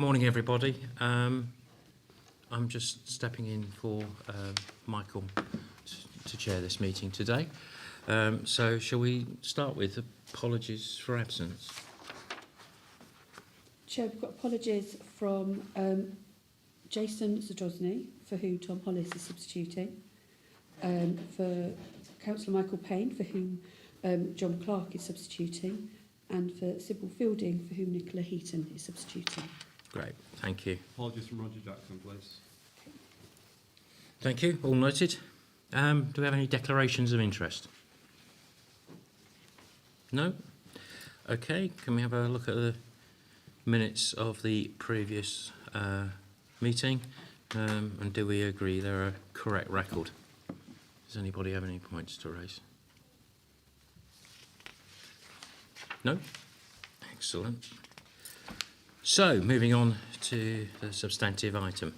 Morning, everybody. I'm just stepping in for Michael to chair this meeting today. So shall we start with apologies for absence? Chair, we've got apologies from Jason Zadrozny, for whom Tom Hollis is substituting, for Councillor Michael Payne, for whom John Clark is substituting, and for Sybil Fielding, for whom Nicola Heaton is substituting. Great, thank you. Apologies from Roger Jackson, please. Thank you, all noted. Do we have any declarations of interest? No? Okay, can we have a look at the minutes of the previous meeting? And do we agree they're a correct record? Does anybody have any points to raise? No? Excellent. So, moving on to the substantive item.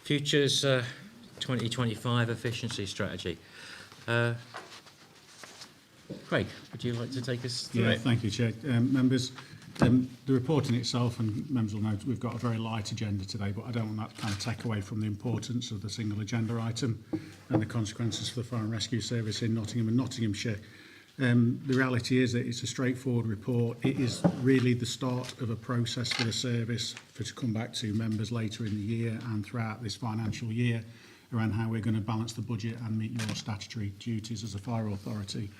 Futures 2025 efficiency strategy. Craig, would you like to take us through it? Thank you, Chair. Members, the report in itself, and members will note, we've got a very light agenda today, but I don't want that to kind of take away from the importance of the single agenda item and the consequences for the Fire and Rescue Service in Nottingham and Nottinghamshire. The reality is that it's a straightforward report. It is really the start of a process for the service to come back to members later in the year and throughout this financial year around how we're going to balance the budget and meet your statutory duties as a fire authority.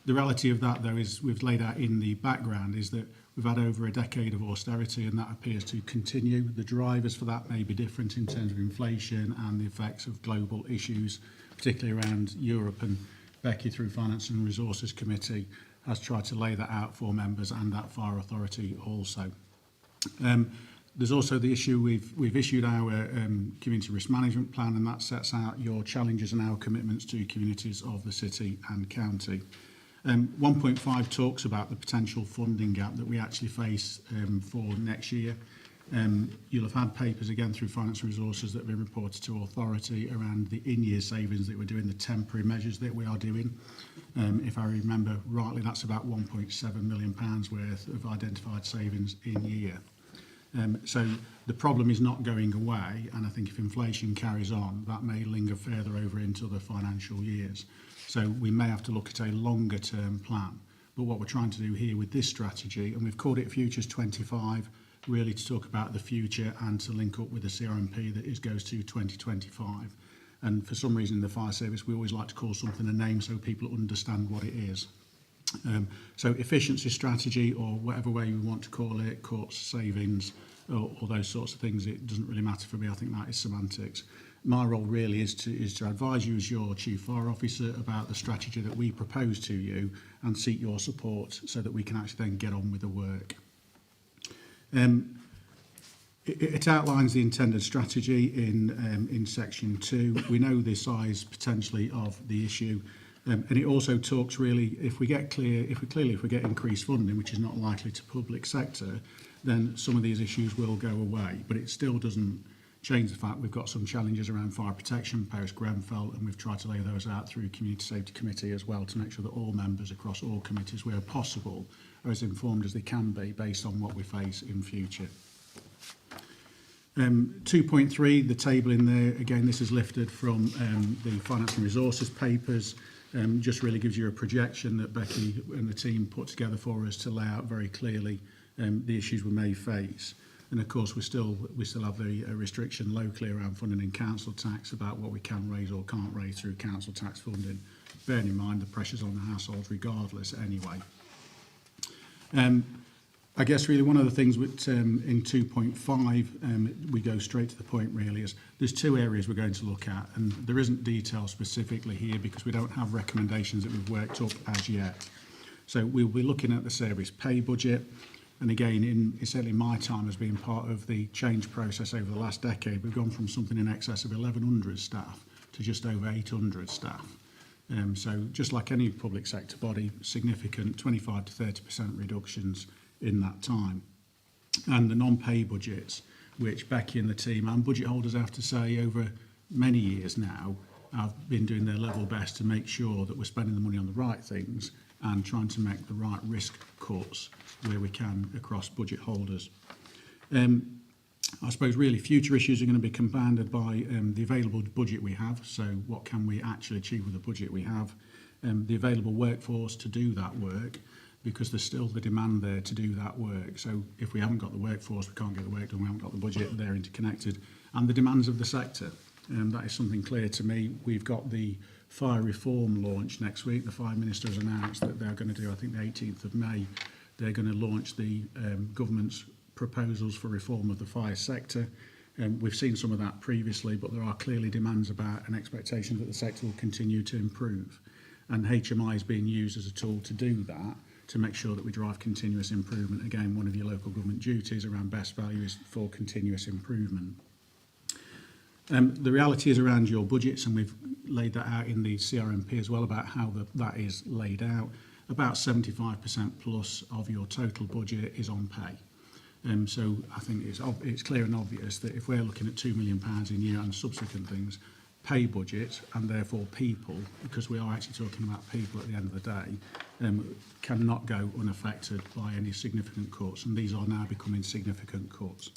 The reality of that, though, is we've laid out in the background is that we've had over a decade of austerity and that appears to continue. The drivers for that may be different in terms of inflation and the effects of global issues, particularly around Europe, and Becky, through Finance and Resources Committee, has tried to lay that out for members and that fire authority also. There's also the issue we've issued our community risk management plan, and that sets out your challenges and our commitments to communities of the city and county. 1.5 talks about the potential funding gap that we actually face for next year. You'll have had papers again through Finance and Resources that have been reported to authority around the in-year savings that we're doing, the temporary measures that we are doing. If I remember rightly, that's about £1.7 million worth of identified savings in year. So the problem is not going away, and I think if inflation carries on, that may linger further over into the financial years. So we may have to look at a longer term plan. But what we're trying to do here with this strategy, and we've called it Futures 25, really to talk about the future and to link up with the CRMP that goes to 2025. And for some reason in the fire service, we always like to call something a name so people understand what it is. So efficiency strategy, or whatever way you want to call it, cost savings, or those sorts of things, it doesn't really matter for me. I think that is semantics. My role really is to advise you as your Chief Fire Officer about the strategy that we propose to you and seek your support so that we can actually then get on with the work. It outlines the intended strategy in section 2. We know the size potentially of the issue, and it also talks really, if we get increased funding, which is not likely to public sector, then some of these issues will go away. But it still doesn't change the fact we've got some challenges around fire protection post Grenfell, and we've tried to lay those out through Community Safety Committee as well to make sure that all members across all committees, where possible, are as informed as they can be based on what we face in future. 2.3, the table in there, again, this is lifted from the Finance and Resources papers. Just really gives you a projection that Becky and the team put together for us to lay out very clearly the issues we may face. And of course, we still have the restriction locally around funding in council tax about what we can raise or can't raise through council tax funding, bearing in mind the pressures on the households regardless anyway. I guess really one of the things with, in 2.5, we go straight to the point really, is there's two areas we're going to look at, and there isn't detail specifically here because we don't have recommendations that we've worked up as yet. So we'll be looking at the service pay budget, and again, certainly my time as being part of the change process over the last decade, we've gone from something in excess of 1,100 staff to just over 800 staff. So just like any public sector body, significant 25 to 30% reductions in that time. And the non-pay budgets, which Becky and the team and budget holders have to say over many years now have been doing their level best to make sure that we're spending the money on the right things and trying to make the right risk cuts where we can across budget holders. I suppose really future issues are going to be compounded by the available budget we have. So what can we actually achieve with the budget we have? The available workforce to do that work, because there's still the demand there to do that work. So if we haven't got the workforce, we can't get the work done, we haven't got the budget, they're interconnected. And the demands of the sector, that is something clear to me. We've got the fire reform launch next week. The Fire Minister has announced that they're going to do, I think the 18th of May, they're going to launch the government's proposals for reform of the fire sector. We've seen some of that previously, but there are clearly demands about and expectations that the sector will continue to improve. And HMI is being used as a tool to do that, to make sure that we drive continuous improvement. Again, one of your local government duties around best value is for continuous improvement. The reality is around your budgets, and we've laid that out in the CRMP as well, about how that is laid out. About 75% plus of your total budget is on pay. So I think it's clear and obvious that if we're looking at £2 million in year and subsequent things, pay budget and therefore people, because we are actually talking about people at the end of the day, cannot go unaffected by any significant cuts, and these are now becoming significant cuts.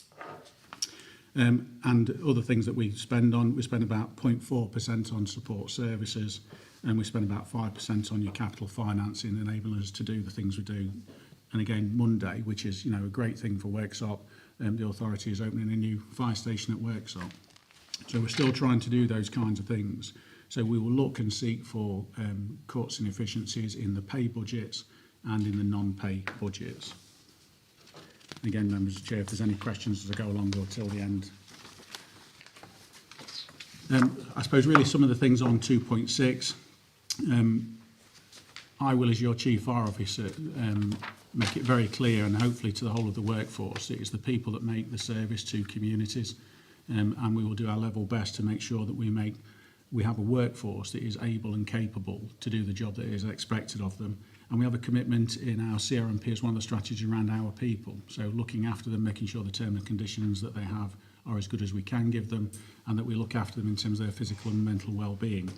And other things that we spend about 0.4% on support services, and we spend about 5% on your capital financing, enabling us to do the things we do. And again, Monday, which is a great thing for Worksop, the authority is opening a new fire station at Worksop. So we're still trying to do those kinds of things. So we will look and seek for cuts and efficiencies in the pay budgets and in the non-pay budgets. Again, members of the Chair, if there's any questions as I go along or till the end. I suppose really some of the things on 2.6, I will, as your Chief Fire Officer, make it very clear, and hopefully to the whole of the workforce, it is the people that make the service to communities, and we will do our level best to make sure that we have a workforce that is able and capable to do the job that is expected of them. And we have a commitment in our CRMP as one of the strategies around our people. So looking after them, making sure the terms and conditions that they have are as good as we can give them, and that we look after them in terms of their physical and mental well-being.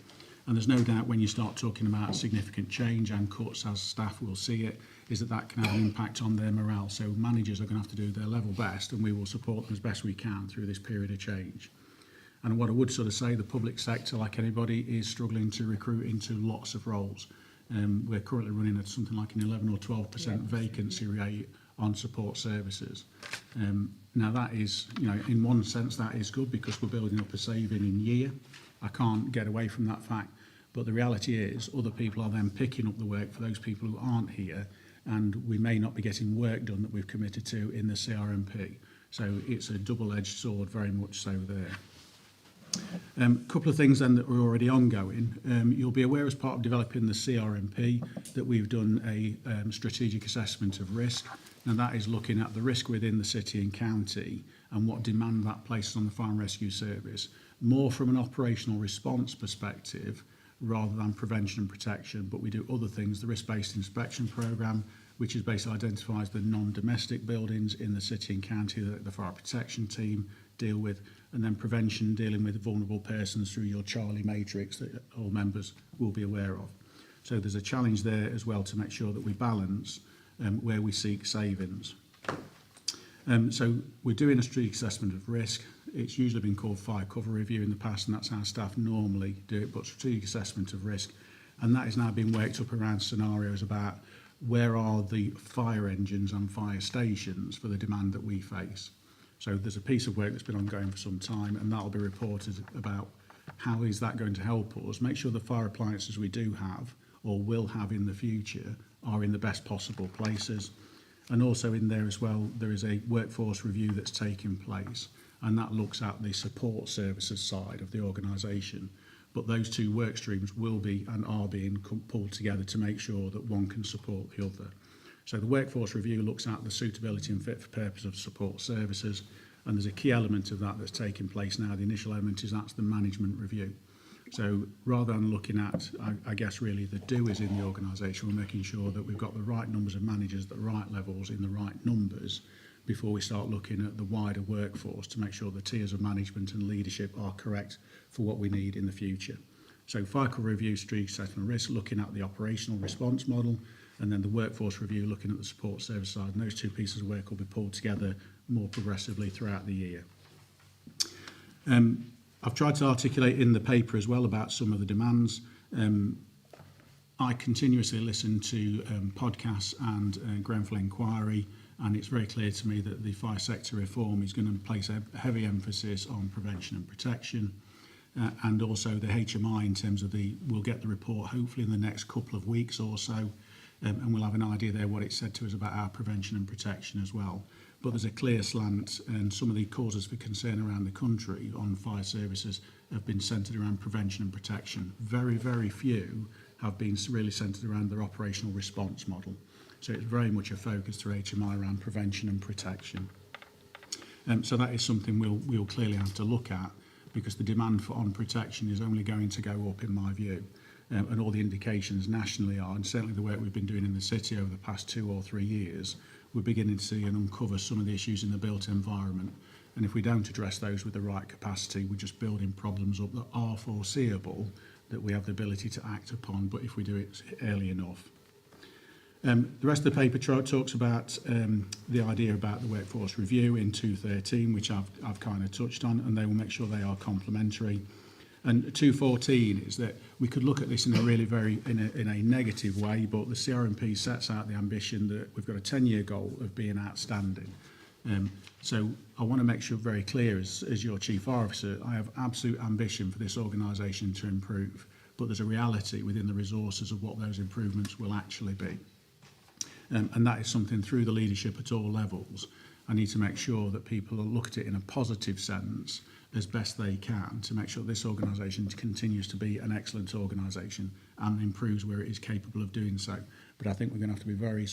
And there's no doubt when you start talking about significant change and cuts, as staff will see it, is that can have an impact on their morale. So managers are going to have to do their level best, and we will support them as best we can through this period of change. And what I would sort of say, the public sector, like anybody, is struggling to recruit into lots of roles. We're currently running at something like an 11 or 12% vacancy rate on support services. Now that is, in one sense that is good because we're building up a saving in year. I can't get away from that fact. But the reality is other people are then picking up the work for those people who aren't here, and we may not be getting work done that we've committed to in the CRMP. So it's a double-edged sword, very much so there. A couple of things then that are already ongoing. You'll be aware as part of developing the CRMP that we've done a strategic assessment of risk, and that is looking at the risk within the city and county and what demand that places on the fire and rescue service, more from an operational response perspective rather than prevention and protection. But we do other things, the risk-based inspection programme, which is basically identifies the non-domestic buildings in the city and county that the fire protection team deal with, and then prevention, dealing with vulnerable persons through your Charlie matrix that all members will be aware of. So there's a challenge there as well to make sure that we balance where we seek savings. So we're doing a strategic assessment of risk. It's usually been called fire cover review in the past, and that's how staff normally do it, but strategic assessment of risk. And that is now being worked up around scenarios about where are the fire engines and fire stations for the demand that we face. So there's a piece of work that's been ongoing for some time, and that'll be reported about how is that going to help us make sure the fire appliances we do have or will have in the future are in the best possible places. And also in there as well, there is a workforce review that's taking place, and that looks at the support services side of the organisation. But those two work streams will be and are being pulled together to make sure that one can support the other. So the workforce review looks at the suitability and fit for purpose of support services, and there's a key element of that that's taking place now. The initial element is that's the management review. So rather than looking at, I guess really the doers in the organisation, we're making sure that we've got the right numbers of managers at the right levels in the right numbers before we start looking at the wider workforce to make sure the tiers of management and leadership are correct for what we need in the future. So fire cover review, strategic assessment of risk, looking at the operational response model, and then the workforce review looking at the support service side. And those two pieces of work will be pulled together more progressively throughout the year. I've tried to articulate in the paper as well about some of the demands. I continuously listen to podcasts and Grenfell Inquiry, and it's very clear to me that the fire sector reform is going to place a heavy emphasis on prevention and protection, and also the HMI in terms of we'll get the report hopefully in the next couple of weeks or so, and we'll have an idea there what it said to us about our prevention and protection as well. But there's a clear slant, and some of the causes for concern around the country on fire services have been centred around prevention and protection. Very, very few have been really centred around their operational response model. So it's very much a focus through HMI around prevention and protection. So that is something we'll clearly have to look at, because the demand on protection is only going to go up in my view. And all the indications nationally are, and certainly the work we've been doing in the city over the past 2 or 3 years, we're beginning to see and uncover some of the issues in the built environment. And if we don't address those with the right capacity, we're just building problems up that are foreseeable, that we have the ability to act upon, but if we do it early enough. The rest of the paper talks about the idea about the workforce review in 213, which I've kind of touched on, and they will make sure they are complementary. And 214 is that we could look at this in a really in a negative way, but the CRMP sets out the ambition that we've got a 10-year goal of being outstanding. So I want to make sure very clear as your Chief Officer, I have absolute ambition for this organisation to improve, but there's a reality within the resources of what those improvements will actually be. And that is something through the leadership at all levels. I need to make sure that people look at it in a positive sense as best they can to make sure this organisation continues to be an excellent organisation and improves where it is capable of doing so. But I think we're going to have to be very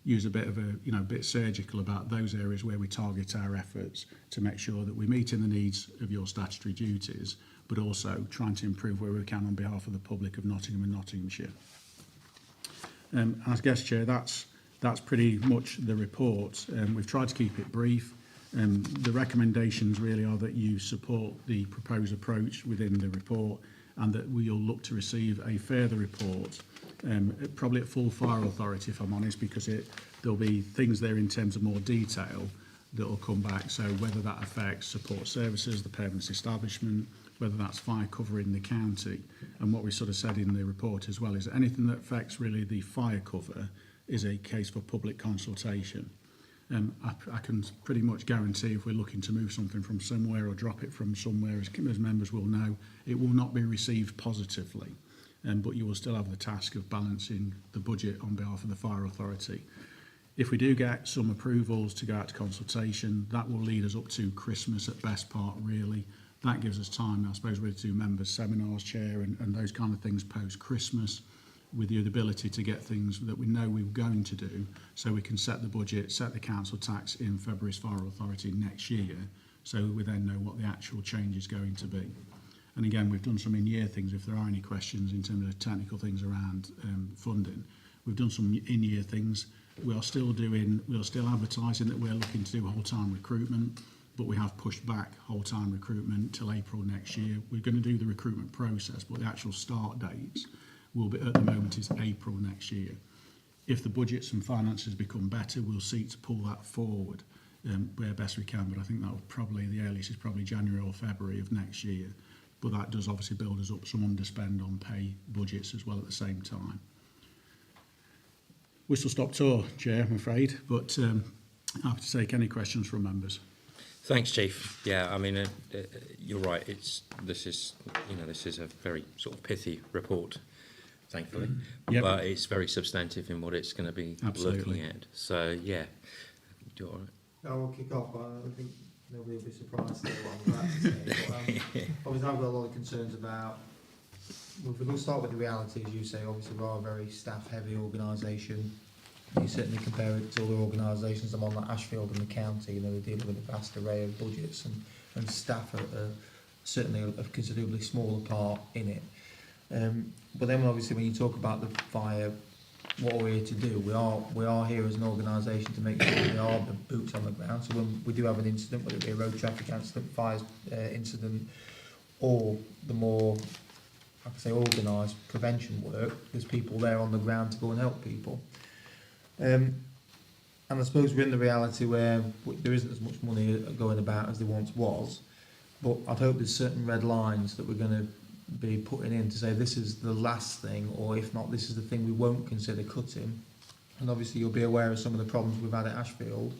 use a bit of bit surgical about those areas where we target our efforts to make sure that we're meeting the needs of your statutory duties, but also trying to improve where we can on behalf of the public of Nottingham and Nottinghamshire. As guest chair, that's pretty much the report. We've tried to keep it brief. The recommendations really are that you support the proposed approach within the report, and that we'll look to receive a further report, probably at full fire authority, if I'm honest, because there'll be things there in terms of more detail that will come back. So whether that affects support services, the permanent establishment, whether that's fire cover in the county, and what we sort of said in the report as well is anything that affects really the fire cover is a case for public consultation. I can pretty much guarantee if we're looking to move something from somewhere or drop it from somewhere, as members will know, it will not be received positively. But you will still have the task of balancing the budget on behalf of the fire authority. If we do get some approvals to go out to consultation, that will lead us up to Christmas at best part, really. That gives us time, I suppose, really to do members' seminars, chair, and those kind of things post-Christmas, with the ability to get things that we know we're going to do, so we can set the budget, set the council tax in February's fire authority next year, so we then know what the actual change is going to be. And again, we've done some in-year things, if there are any questions in terms of technical things around funding. We've done some in-year things. We're still advertising that we're looking to do whole-time recruitment, but we have pushed back whole-time recruitment till April next year. We're going to do the recruitment process, but the actual start dates will be, at the moment, is April next year. If the budgets and finances become better, we'll seek to pull that forward where best we can, but I think that will probably, the earliest is probably January or February of next year. But that does obviously build us up some underspend on pay budgets as well at the same time. Whistle-stop tour, Chair, I'm afraid, but happy to take any questions from members. Thanks, Chief. Yeah, I mean, you're right. This is a very sort of pithy report, thankfully, Yep. but it's very substantive in what it's going to be Absolutely. looking at. So, yeah, do all right. No, we'll kick off. I think nobody will be surprised at what I'm about to say. But, obviously, I've got a lot of concerns about. Well, if we'll start with the reality, as you say, obviously we are a very staff-heavy organisation. You certainly compare it to other organisations. I'm on like Ashfield and the county. You know, they're dealing with a vast array of budgets, and staff are certainly a considerably smaller part in it. But then, obviously, when you talk about the fire, what we're here to do, we are here as an organisation to make sure we are the boots on the ground. So when we do have an incident, whether it be a road traffic accident, fire incident, or the more, I can say, organised prevention work, there's people there on the ground to go and help people. And And I suppose we're in the reality where there isn't as much money going about as there once was, but I'd hope there's certain red lines that we're going to be putting in to say this is the last thing, or if not, this is the thing we won't consider cutting. And obviously you'll be aware of some of the problems we've had at Ashfield,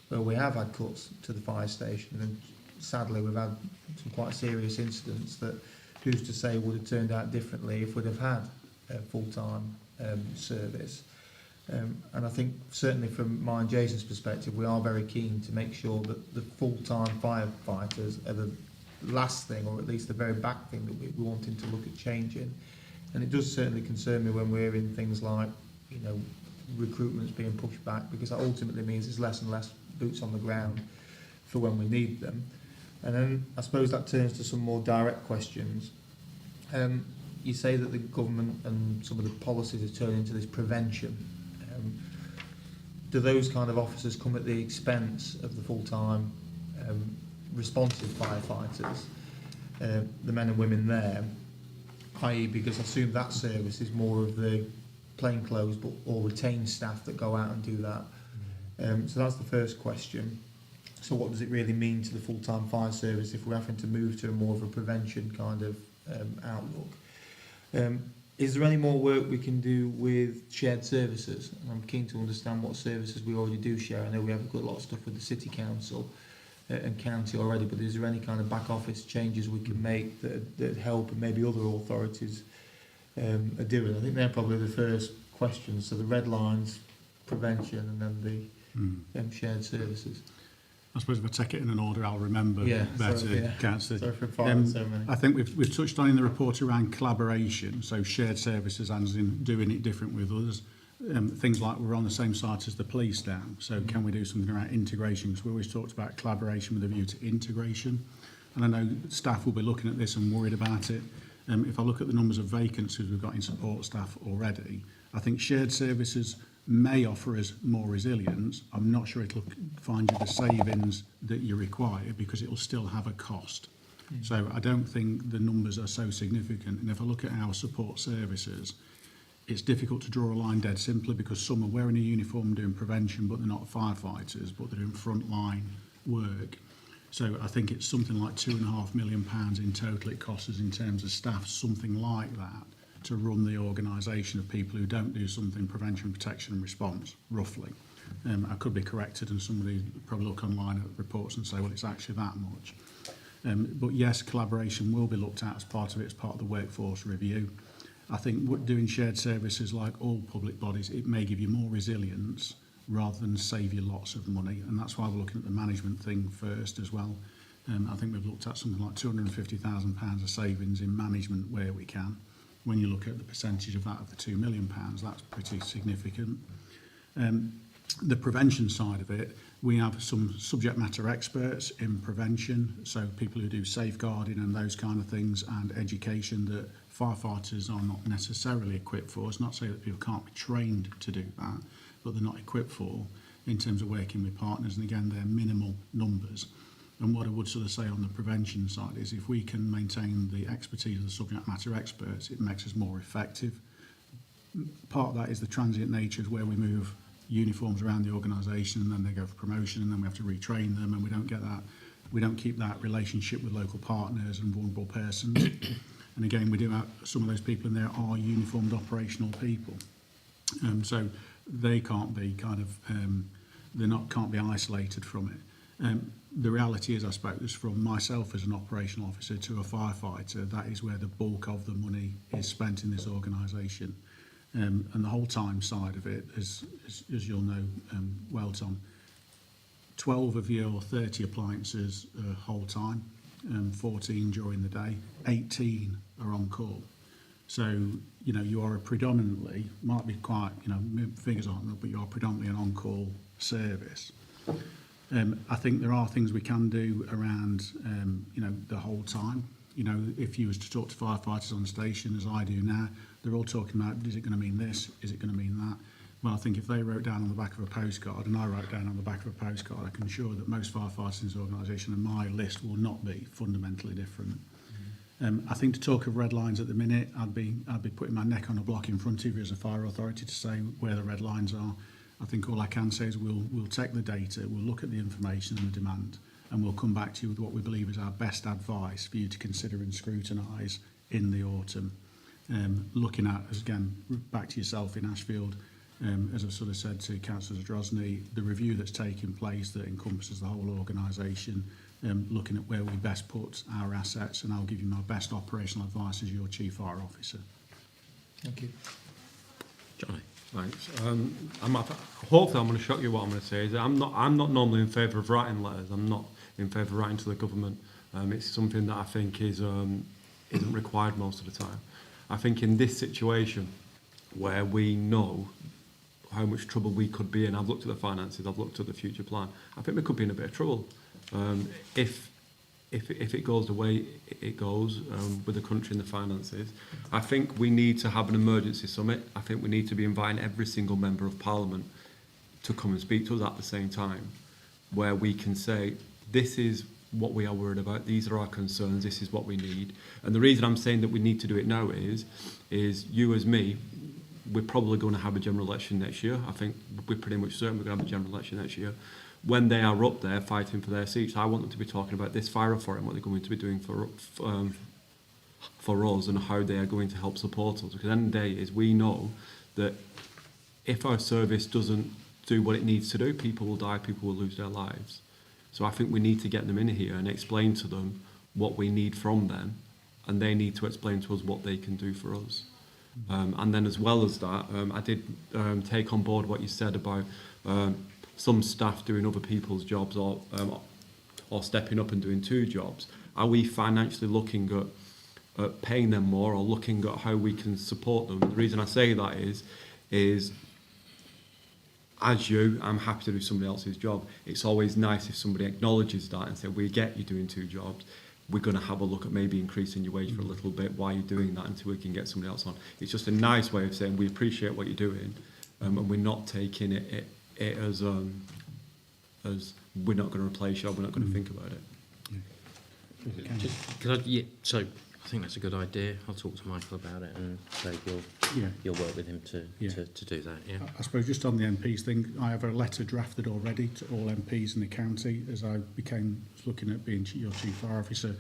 where we have had cuts to the fire station, and sadly we've had some quite serious incidents that who's to say would have turned out differently if we'd have had a full-time service. And I think certainly from my and Jason's perspective, we are very keen to make sure that the full-time firefighters are the last thing, or at least the very back thing that we wanting to look at changing. And it does certainly concern me when we're in things like, you know, recruitment's being pushed back, because that ultimately means there's less and less boots on the ground for when we need them. And then I suppose that turns to some more direct questions. You say that the government and some of the policies are turning into this prevention. Do those kind of officers come at the expense of the full-time responsive firefighters, the men and women there, i.e. because I assume that service is more of the plainclothes or retained staff that go out and do that. So that's the first question. So what does it really mean to the full-time fire service if we're having to move to a more of a prevention kind of outlook? Is there any more work we can do with shared services? And I'm keen to understand what services we already do share. I know we have a good lot of stuff with the City Council and County already, but is there any kind of back office changes we can make that help, and maybe other authorities are doing? I think they're probably the first questions. So the red lines, prevention, and then the shared services. I suppose if I take it in an order, I'll remember better, Councillor. Sorry for firing so many. I think we've touched on in the report around collaboration, so shared services as in doing it different with others. Things like we're on the same site as the police now, so can we do something around integration? Because we always talked about collaboration with a view to integration. And I know staff will be looking at this and worried about it. If I look at the numbers of vacancies we've got in support staff already, I think shared services may offer us more resilience. I'm not sure it'll find you the savings that you require, because it will still have a cost. So I don't think the numbers are so significant. And if I look at our support services, it's difficult to draw a line dead simply because some are wearing a uniform doing prevention, but they're not firefighters, but they're doing frontline work. So I think it's something like £2.5 million in total it costs us in terms of staff, something like that, to run the organisation of people who don't do something prevention, protection and response, roughly. I could be corrected, and somebody probably look online at reports and say, well, it's actually that much. But yes, collaboration will be looked at as part of it, as part of the workforce review. I think doing shared services, like all public bodies, it may give you more resilience rather than save you lots of money, and that's why we're looking at the management thing first as well. I think we've looked at something like £250,000 of savings in management where we can. When you look at the percentage of that of the £2 million, that's pretty significant. The prevention side of it, we have some subject matter experts in prevention, so people who do safeguarding and those kind of things, and education that firefighters are not necessarily equipped for. It's not to say that people can't be trained to do that, but they're not equipped for in terms of working with partners, and again, they're minimal numbers. And what I would sort of say on the prevention side is if we can maintain the expertise of the subject matter experts, it makes us more effective. Part of that is the transient nature of where we move uniforms around the organisation and then they go for promotion and then we have to retrain them, and we don't get that, we don't keep that relationship with local partners and vulnerable persons. And again, we do have some of those people in there are uniformed operational people. So they can't be kind of, can't be isolated from it. The reality is, I suppose, from myself as an operational officer to a firefighter, that is where the bulk of the money is spent in this organisation. And the whole time side of it, as you'll know well, Tom, 12 of your 30 appliances are whole time, 14 during the day, 18 are on call. So, you know, you are a predominantly, might be quite, you know, figures aren't, but you are predominantly an on-call service. I think there are things we can do around, you know, the whole time. You know, if you was to talk to firefighters on station, as I do now, they're all talking about, is it going to mean this? Is it going to mean that? Well, I think if they wrote down on the back of a postcard, and I wrote down on the back of a postcard, I can assure that most firefighters in this organisation and my list will not be fundamentally different. I think to talk of red lines at the minute, I'd be putting my neck on a block in front of you as a fire authority to say where the red lines are. I think all I can say is we'll take the data, we'll look at the information and the demand, and we'll come back to you with what we believe is our best advice for you to consider and scrutinise in the autumn. Looking at, as again, back to yourself in Ashfield, as I've sort of said to Councillor Zadrozny, the review that's taking place that encompasses the whole organisation, looking at where we best put our assets, and I'll give you my best operational advice as your Chief Fire Officer. Thank you. Johnny? Thanks. Hopefully I'm going to shock you what I'm going to say. Is that I'm not normally in favour of writing letters. I'm not in favour of writing to the government. It's something that I think isn't required most of the time. I think in this situation where we know how much trouble we could be in, I've looked at the finances, I've looked at the future plan, I think we could be in a bit of trouble. If it goes the way it goes with the country and the finances, I think we need to have an emergency summit. I think we need to be inviting every single member of Parliament to come and speak to us at the same time, where we can say, this is what we are worried about, these are our concerns, this is what we need. And the reason I'm saying that we need to do it now is you as me, we're probably going to have a general election next year. I think we're pretty much certain we're going to have a general election next year. When they are up there fighting for their seats, I want them to be talking about this fire authority and what they're going to be doing for us and how they are going to help support us. Because at the end of the day is we know that if our service doesn't do what it needs to do, people will die, people will lose their lives. So I think we need to get them in here and explain to them what we need from them, and they need to explain to us what they can do for us. And then as well as that, I did take on board what you said about some staff doing other people's jobs or stepping up and doing two jobs. Are we financially looking at paying them more or looking at how we can support them? The reason I say that is as you, I'm happy to do somebody else's job. It's always nice if somebody acknowledges that and says, we get you doing two jobs. We're going to have a look at maybe increasing your wage for a little bit while you're doing that until we can get somebody else on. It's just a nice way of saying we appreciate what you're doing, and we're not taking it as we're not going to replace you, or we're not going to think about it. So I think that's a good idea. I'll talk to Michael about it and say you'll work with him to do that. Yeah. I suppose just on the MPs thing, I have a letter drafted already to all MPs in the county as I was looking at being your Chief Fire Officer.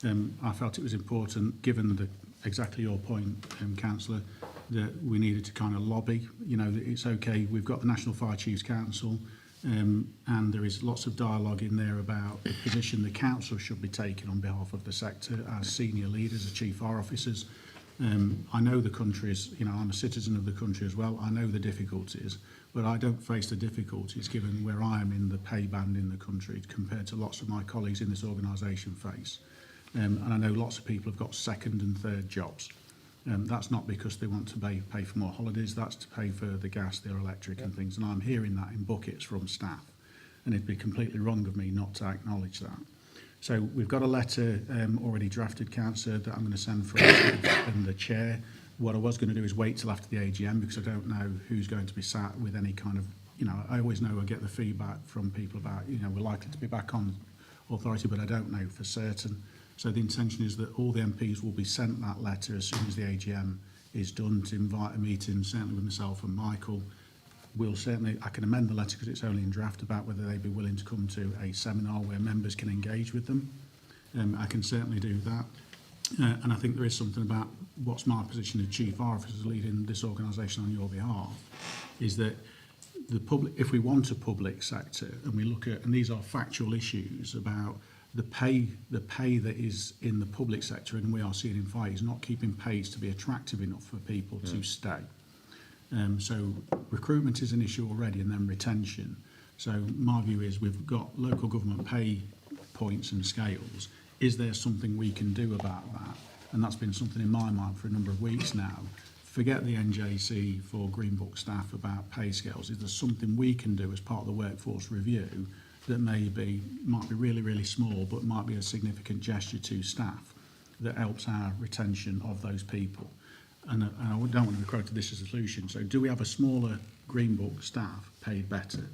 I felt it was important, given exactly your point, Councillor, that we needed to kind of lobby. You know, it's okay, we've got the National Fire Chiefs Council, and there is lots of dialogue in there about the position the council should be taking on behalf of the sector as senior leaders, as chief fire officers. I know the countries, you know, I'm a citizen of the country as well. I know the difficulties, but I don't face the difficulties given where I am in the pay band in the country compared to lots of my colleagues in this organisation face. And I know lots of people have got second and third jobs. That's not because they want to pay for more holidays, that's to pay for the gas, their electric and things. And I'm hearing that in buckets from staff. And it'd be completely wrong of me not to acknowledge that. So we've got a letter already drafted, Councillor, that I'm going to send from and the Chair. What I was going to do is wait till after the AGM because I don't know who's going to be sat with any kind of, you know, I always know I get the feedback from people about, you know, we're likely to be back on authority, but I don't know for certain. So the intention is that all the MPs will be sent that letter as soon as the AGM is done to invite a meeting, certainly with myself and Michael. I can amend the letter because it's only in draft about whether they'd be willing to come to a seminar where members can engage with them. I can certainly do that. And I think there is something about what's my position as Chief Fire Officer leading this organisation on your behalf, is that the public, if we want a public sector and we look at, and these are factual issues about the pay that is in the public sector and we are seeing in fire is not keeping pace to be attractive enough for people to stay. So recruitment is an issue already, and then retention. So my view is we've got local government pay points and scales. Is there something we can do about that? And that's been something in my mind for a number of weeks now. Forget the NJC for Green Book staff about pay scales. Is there something we can do as part of the workforce review that might be really, really small, but might be a significant gesture to staff that helps our retention of those people? And I don't want to be quoted this as a solution. So do we have a smaller Green Book staff paid better?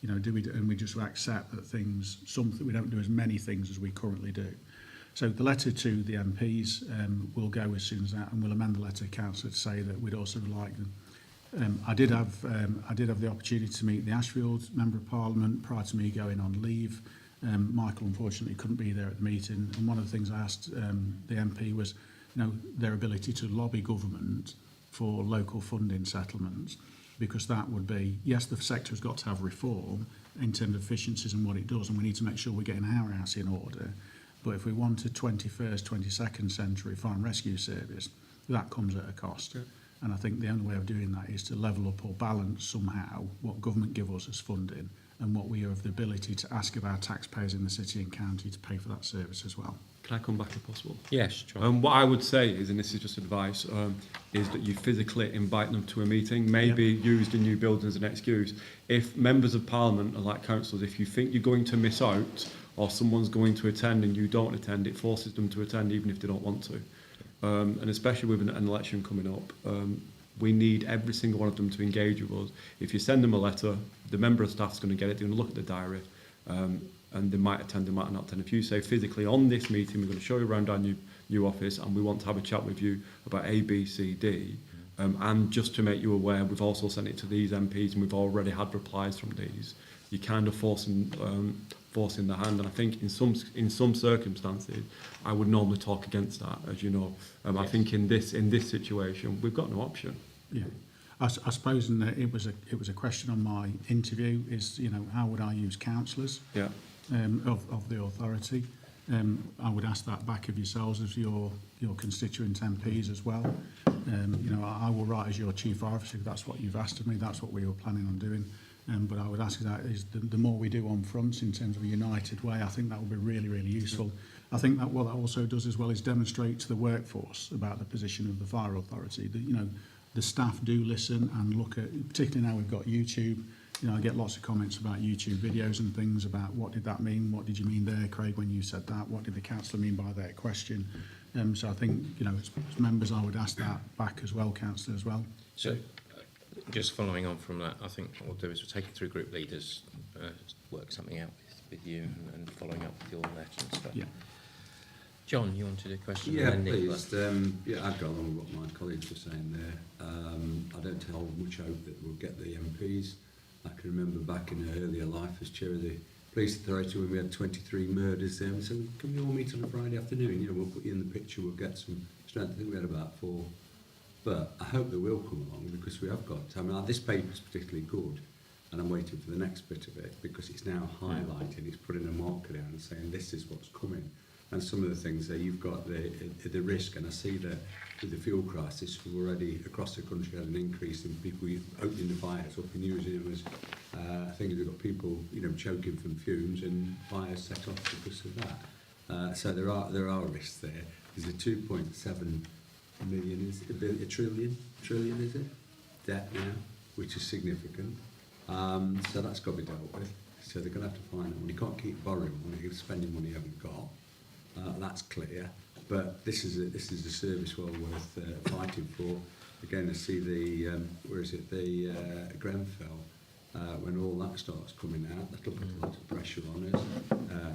You know, and we just accept that we don't do as many things as we currently do. So the letter to the MPs will go as soon as that, and we'll amend the letter to Council to say that we'd also like them I did have the opportunity to meet the Ashfield Member of Parliament prior to me going on leave. Michael unfortunately couldn't be there at the meeting, and one of the things I asked the MP was, their ability to lobby government for local funding settlements, because that would be, yes, the sector has got to have reform in terms of efficiencies and what it does, and we need to make sure we're getting our house in order. But if we want a 21st, 22nd century fire and rescue service, that comes at a cost. Yeah. And I think the only way of doing that is to level up or balance somehow what government give us as funding and what we have the ability to ask of our taxpayers in the city and county to pay for that service as well. Can I come back if possible? Yes, John. What I would say is, and this is just advice, is that you physically invite them to a meeting, maybe used in new buildings as an excuse. If members of parliament are like councillors, if you think you're going to miss out or someone's going to attend and you don't attend, it forces them to attend even if they don't want to. And especially with an election coming up, we need every single one of them to engage with us. If you send them a letter, the member of staff's going to get it, they're going to look at the diary, and they might attend, they might not attend. If you say physically on this meeting, we're going to show you around our new office and we want to have a chat with you about A, B, C, D, and just to make you aware, we've also sent it to these MPs and we've already had replies from these. You're kind of forcing the hand, and I think in some circumstances I would normally talk against that, as you know. Yes. I think in this situation we've got no option. Yeah, I suppose it was a question on my interview is, how would I use councillors of the authority? I would ask that back of yourselves as your constituent MPs as well. I will write as your chief officer if that's what you've asked of me. That's what we were planning on doing. But I would ask that is the more we do on fronts in terms of a united way, I think that will be really, really useful. I think that what that also does as well is demonstrate to the workforce about the position of the fire authority. That, the staff do listen and look at, particularly now we've got YouTube. I get lots of comments about YouTube videos and things about what did that mean, what did you mean there, Craig, when you said that, what did the councillor mean by that question. So I think, as members, I would ask that back as well, councillor as well. So, just following on from that, I think what we'll do is we'll take it through group leaders, work something out with you and following up with your letter and stuff. Yeah. John, you wanted a question? Yeah, and then please. I'd go along with what my colleagues were saying there. I don't hold much hope that we'll get the MPs. I can remember back in an earlier life as chair of the police authority when we had 23 murders there. So can we all meet on a Friday afternoon? We'll put you in the picture, we'll get some strength. I think we had about 4. But I hope they will come along because we have got, this paper's particularly good and I'm waiting for the next bit of it because it's now highlighting, it's putting a marker down and saying this is what's coming. And some of the things there, you've got the risk, and I see that with the fuel crisis, we've already across the country had an increase in people opening the fires up and using them as things. We've got people, choking from fumes and fires set off because of that. So there are risks there. There's a 2.7 million, is it a trillion is it? Debt now, which is significant. So that's got to be dealt with. So they're going to have to find that money. You can't keep borrowing money, spending money you haven't got. That's clear. But this is a service well worth fighting for. Again, I see the Grenfell. When all that starts coming out, that'll put a lot of pressure on us.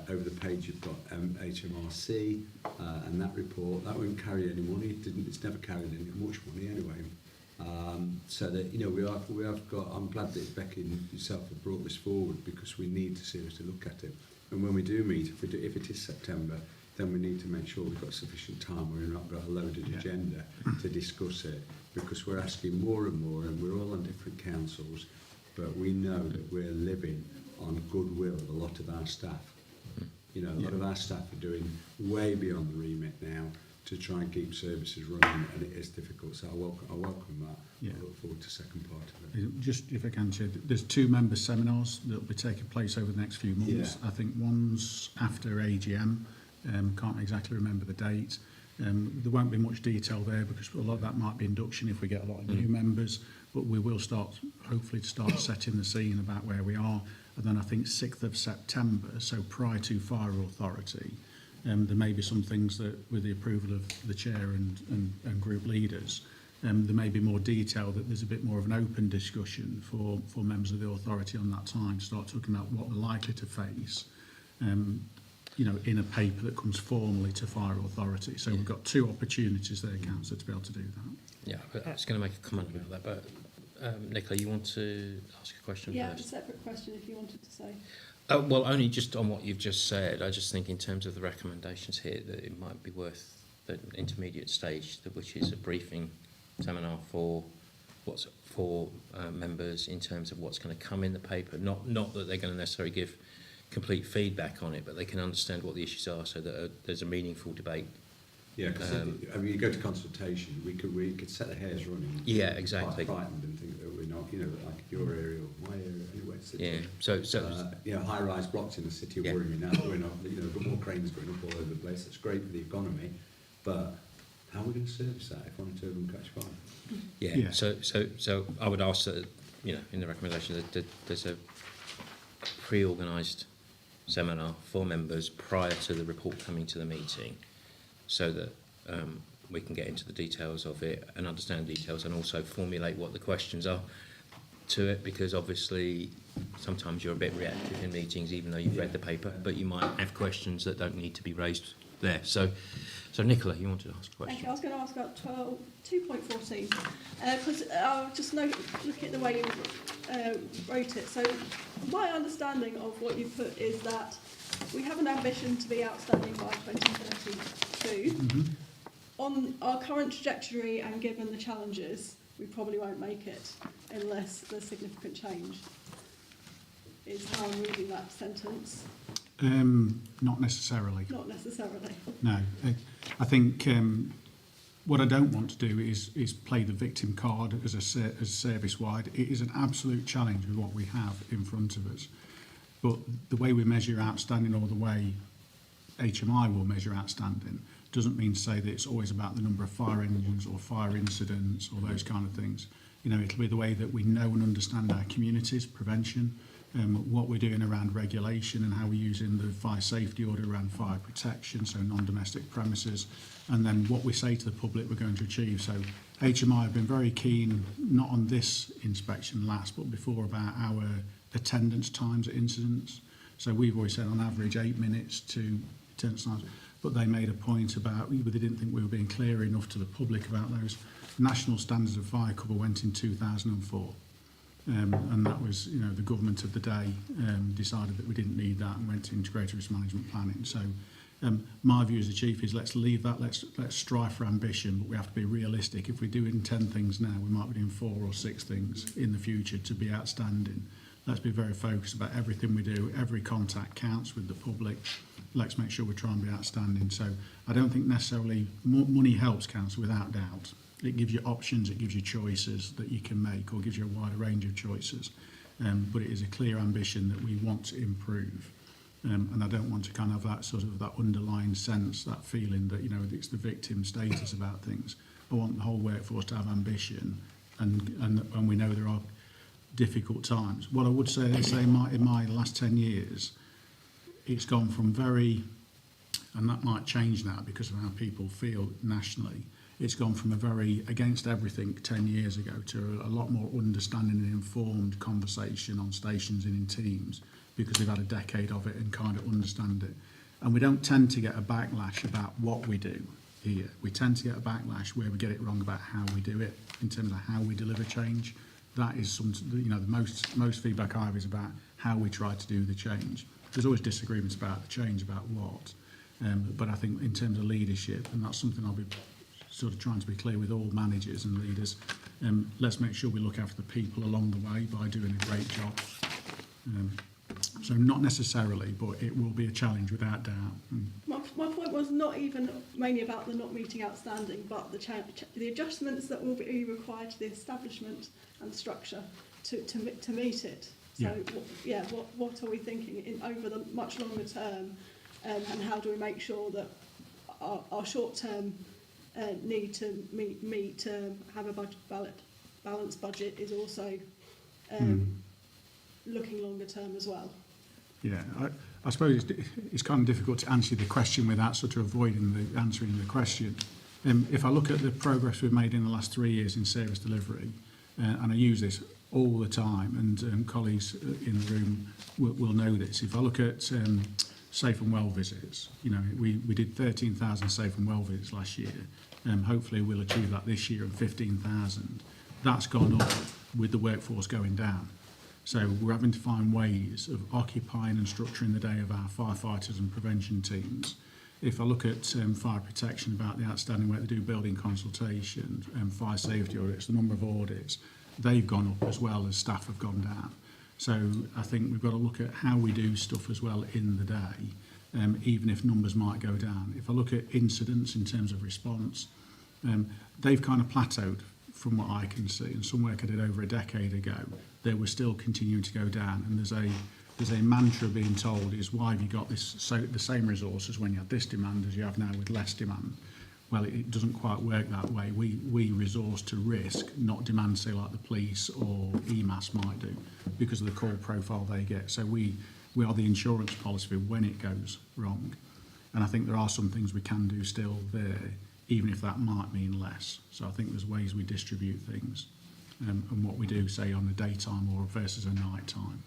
Over the page you've got HMRC and that report. That won't carry any money. It's never carried any much money anyway. So that we have got. I'm glad that Becky and yourself have brought this forward because we need to seriously look at it. And when we do meet, if it is September, then we need to make sure we've got sufficient time. We've not got a loaded agenda to discuss it because we're asking more and more, and we're all on different councils. But we know that we're living on goodwill of a lot of our staff. A lot of our staff are doing way beyond the remit now to try and keep services running, and it is difficult. So I welcome that. Yeah. I look forward to the second part of it. Just if I can, Chair, there's 2 member seminars that will be taking place over the next few months. Yeah. I think one's after AGM. Can't exactly remember the date. There won't be much detail there because a lot of that might be induction if we get a lot of new members. But we will hopefully start setting the scene about where we are. And then I think 6th of September, so prior to Fire Authority, there may be some things that, with the approval of the chair and group leaders, there may be more detail that there's a bit more of an open discussion for members of the authority on that time to start talking about what we're likely to face, in a paper that comes formally to Fire Authority. So we've got 2 opportunities there, Councillor, to be able to do that. Yeah, I was going to make a comment about that, but Nicola, you want to ask a question Yeah, a first? separate question if you wanted to say. Well, only just on what you've just said. I just think in terms of the recommendations here that it might be worth the intermediate stage, which is a briefing seminar for members in terms of what's going to come in the paper. Not that they're going to necessarily give complete feedback on it, but they can understand what the issues are, so that there's a meaningful debate. Yeah, because I mean, you go to consultation, we could set the hairs running. Yeah, exactly. Quite frightened and think that we're not, you know, like your area or my area anyway. Yeah. So you know, high-rise blocks in the city are worrying me now. We're not, you know, got more cranes going up all over the place. That's great for the economy, but how are we going to service that if one or two of them catch fire? yeah. Yeah. So I would ask that, you know, in the recommendation that there's a pre-organised seminar for members prior to the report coming to the meeting, so that we can get into the details of it and understand details, and also formulate what the questions are to it, because obviously sometimes you're a bit reactive in meetings even though you've read the paper, but you might have questions that don't need to be raised there. So Nicola, you wanted to ask a question? Thank you. I was going to ask about 2.14 because I was just looking at the way you wrote it. So my understanding of what you put is that we have an ambition to be outstanding by 2032. Mm-hmm. On our current trajectory and given the challenges, we probably won't make it unless there's significant change. Is how I'm reading that sentence. Not necessarily. Not necessarily. No. I think what I don't want to do is play the victim card as service-wide. It is an absolute challenge with what we have in front of us. But the way we measure outstanding, or the way HMI will measure outstanding, doesn't mean to say that it's always about the number of fire engines or fire incidents or those kind of things. You know, it'll be the way that we know and understand our communities, prevention, what we're doing around regulation and how we're using the fire safety order around fire protection, so non-domestic premises, and then what we say to the public we're going to achieve. So HMI have been very keen, not on this inspection last, but before, about our attendance times at incidents. So we've always said on average 8 minutes to attendance times, but they made a point about, they didn't think we were being clear enough to the public about those. National standards of fire cover went in 2004. And that was, you know, the government of the day decided that we didn't need that and went to integrated risk management planning. So my view as the chief is let's leave that, let's strive for ambition, but we have to be realistic. If we're doing 10 things now, we might be doing 4 or 6 things in the future to be outstanding. Let's be very focused about everything we do. Every contact counts with the public. Let's make sure we try and be outstanding. So I don't think necessarily money helps, council, without doubt. It gives you options, it gives you choices that you can make, or gives you a wider range of choices. But it is a clear ambition that we want to improve. And I don't want to kind of have that sort of that underlying sense, that feeling that, you know, it's the victim status about things. I want the whole workforce to have ambition, and we know there are difficult times. What I would say in my last 10 years, it's gone from very, and that might change now because of how people feel nationally, it's gone from a very against everything 10 years ago to a lot more understanding and informed conversation on stations and in teams, because we've had a decade of it and kind of understand it. And we don't tend to get a backlash about what we do here. We tend to get a backlash where we get it wrong about how we do it, in terms of how we deliver change. That is the most feedback I have is about how we try to do the change. There's always disagreements about the change, about what. But I think in terms of leadership, and that's something I'll be sort of trying to be clear with all managers and leaders, let's make sure we look after the people along the way by doing a great job. So not necessarily, but it will be a challenge without doubt. My point was not even mainly about the not meeting outstanding, but the adjustments that will be required to the establishment and the structure to meet it. So what are we thinking over the much longer term, and how do we make sure that our short term need to meet have a balanced budget is also looking longer term as well. Yeah, I suppose it's kind of difficult to answer the question without sort of avoiding answering the question. If I look at the progress we've made in the last 3 years in service delivery, and I use this all the time, and colleagues in the room will know this. If I look at safe and well visits, you know, we did 13,000 safe and well visits last year. Hopefully we'll achieve that this year, and 15,000. That's gone up with the workforce going down. So we're having to find ways of occupying and structuring the day of our firefighters and prevention teams. If I look at fire protection, about the outstanding work they do, building consultation, fire safety audits, the number of audits, they've gone up as well as staff have gone down. So I think we've got to look at how we do stuff as well in the day, even if numbers might go down. If I look at incidents in terms of response, they've kind of plateaued from what I can see, and some work I did over a decade ago, they were still continuing to go down, and there's a mantra being told is, why have you got this the same resources when you had this demand as you have now with less demand? Well, it doesn't quite work that way. We resource to risk, not demand, say, like the police or EMAS might do, because of the call profile they get. So we are the insurance policy for when it goes wrong. And I think there are some things we can do still there, even if that might mean less. So I think there's ways we distribute things, and what we do, say, on a daytime or versus a night time.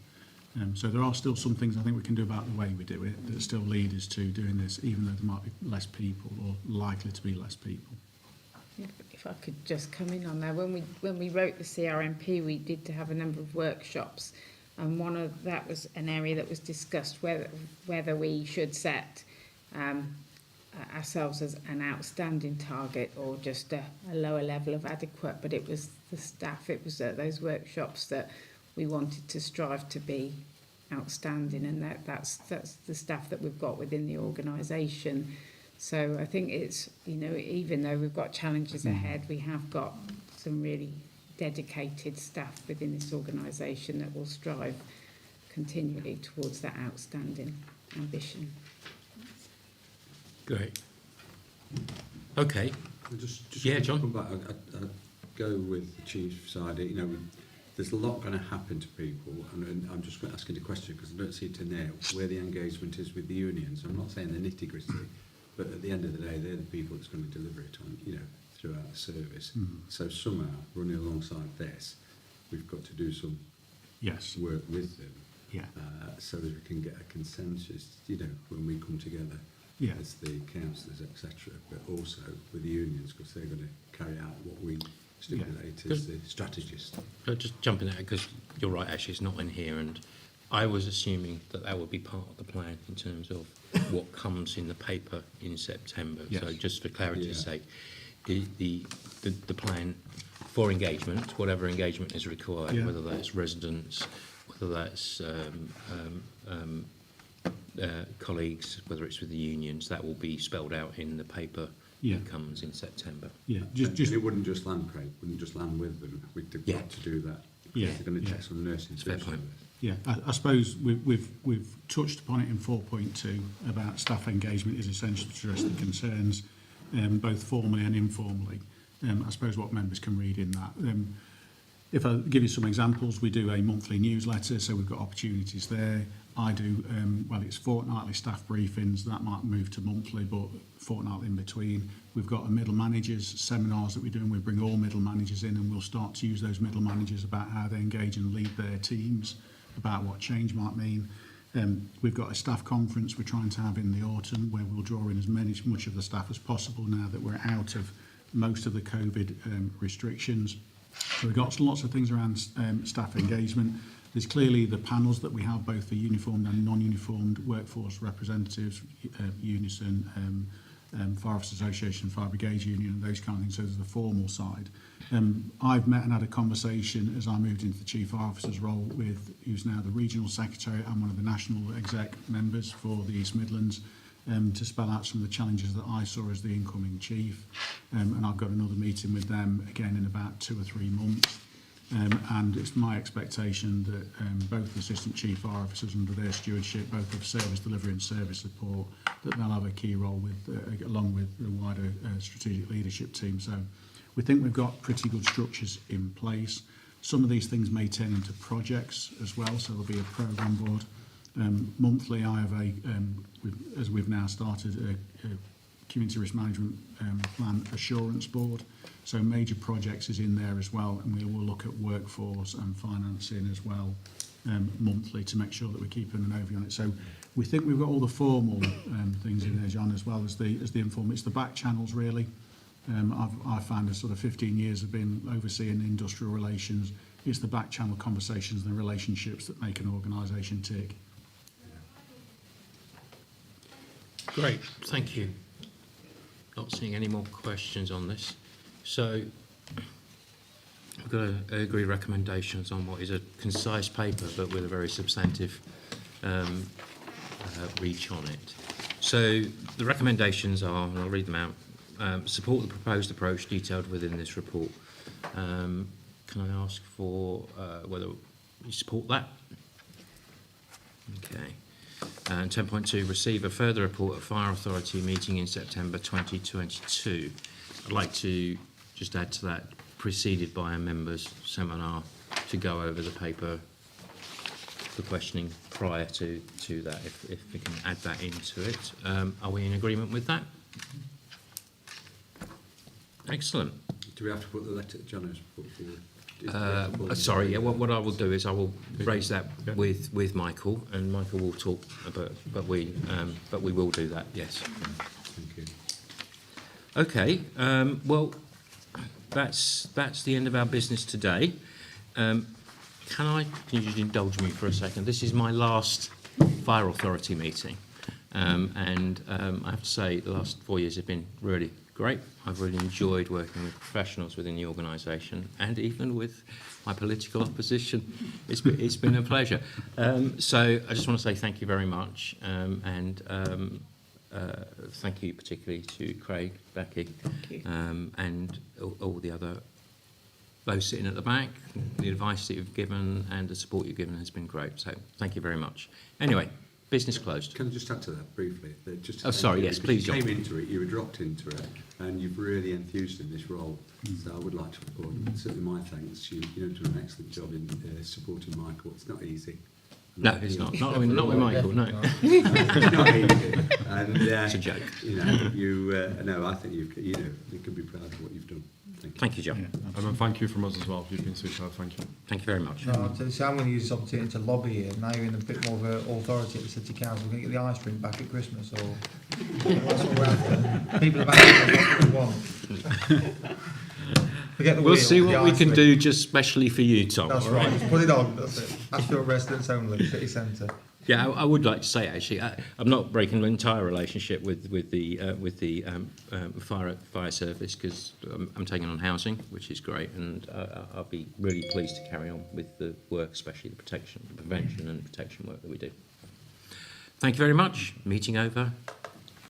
So there are still some things I think we can do about the way we do it that still lead us to doing this, even though there might be less people or likely to be less people. If I could just come in on that, when we wrote the CRMP, we did have a number of workshops, and one of that was an area that was discussed whether we should set ourselves as an outstanding target or just a lower level of adequate. But it was the staff, it was those workshops that we wanted to strive to be outstanding, and that's the staff that we've got within the organisation. So I think it's, even though we've got challenges ahead, we have got some really dedicated staff within this organisation that will strive continually towards that outstanding ambition. Great. Okay. Just Yeah, John. Come back. I'd go with the chief's side. There's a lot going to happen to people, and I'm just asking the question because I don't see to now where the engagement is with the unions. I'm not saying the nitty-gritty, but at the end of the day, they're the people that's going to deliver it on, throughout the service. So somehow, running alongside this, we've got to do some work with them, so that we can get a consensus, when we come together as the councillors, etc., but also with the unions, because they're going to carry out what we stipulate as the strategist. Just jumping there, because you're right, actually, it's not in here, and I was assuming that would be part of the plan in terms of what comes in the paper in September. So just for clarity's sake, the plan for engagement, whatever engagement is required, whether that's residents, whether that's colleagues, whether it's with the unions, that will be spelled out in the paper that comes in September. Just it wouldn't just land, Craig. Wouldn't just land with them. We've got to do that. They're going to take some nursing. Fair point. I suppose we've touched upon it in 4.2 about staff engagement is essential to address the concerns, both formally and informally. I suppose what members can read in that. If I give you some examples, we do a monthly newsletter, so we've got opportunities there. I do, it's fortnightly staff briefings, that might move to monthly, but fortnightly in between. We've got a middle managers seminars that we do, and we bring all middle managers in, and we'll start to use those middle managers about how they engage and lead their teams, about what change might mean. We've got a staff conference we're trying to have in the autumn, where we'll draw in as much of the staff as possible now that we're out of most of the COVID restrictions. So we've got lots of things around staff engagement. There's clearly the panels that we have, both for uniformed and non-uniformed workforce representatives, Unison, Fire Officers Association, Fire Brigades Union, and those kind of things. So there's the formal side. I've met and had a conversation as I moved into the Chief Fire Officer's role with who's now the Regional Secretary and one of the National Exec members for the East Midlands, to spell out some of the challenges that I saw as the incoming Chief. And I've got another meeting with them again in about 2 or 3 months. And it's my expectation that both the Assistant Chief Fire Officers under their stewardship, both of service delivery and service support, that they'll have a key role with, along with the wider strategic leadership team. So we think we've got pretty good structures in place. Some of these things may turn into projects as well, so there'll be a programme board. Monthly, I have as we've now started, a Community Risk Management Plan Assurance Board. So major projects is in there as well, and we will look at workforce and financing as well monthly to make sure that we're keeping an overview on it. So we think we've got all the formal things in there, John, as well as the informal. It's the back channels really. I've found a sort of 15 years of being overseeing industrial relations. it's the back channel conversations and the relationships that make an organisation tick. Great, thank you. Not seeing any more questions on this. So we've got to agree recommendations on what is a concise paper but with a very substantive reach on it. So the recommendations are, and I'll read them out, support the proposed approach detailed within this report. Can I ask for whether you support that? Okay. And 10.2, receive a further report at Fire Authority meeting in September 2022. I'd like to just add to that, preceded by a members' seminar to go over the paper for questioning prior to that, if we can add that into it. Are we in agreement with that? Excellent. Do we have to put the letter that John has put forward? Sorry, yeah, what I will do is I will raise that with Michael, and Michael will talk about, but we will do that, yes. Thank you. Okay, well, that's the end of our business today. Can you just indulge me for a second? This is my last Fire Authority meeting, and I have to say the last 4 years have been really great. I've really enjoyed working with professionals within the organisation, and even with my political opposition. It's been a pleasure. So I just want to say thank you very much, and thank you particularly to Craig, Becky, and all the other, those sitting at the back. The advice that you've given and the support you've given has been great. So thank you very much. Anyway, business closed. Can I just add to that briefly? Just Oh, sorry, yes, please, You John. came into it, you were dropped into it, and you've really enthused in this role. So I would like to report, certainly my thanks. You've done an excellent job in supporting Michael. It's not easy. No, it's not. Not with Michael, no. Not easy. And, It's a joke. No, I think you can be proud of what you've done. Thank you. Thank you, John. Yeah, And thank you from us as well. You've been superb. Thank you. Thank you very much. No, so I'm going to use this opportunity to lobby here. Now you're in a bit more of an authority at the City Council. We're going to get the ice rink back at Christmas, or that's what we're after. People have asked what we want. Forget the We'll wheel, see the what we ice can rink. do just specially for you, Tom. That's all right. Just put it on. That's it. Ashfield residents only. City centre. Yeah, I would like to say actually, I'm not breaking the entire relationship with the fire service, because I'm taking on housing, which is great, and I'll be really pleased to carry on with the work, especially the prevention and protection work that we do. Thank you very much. Meeting over.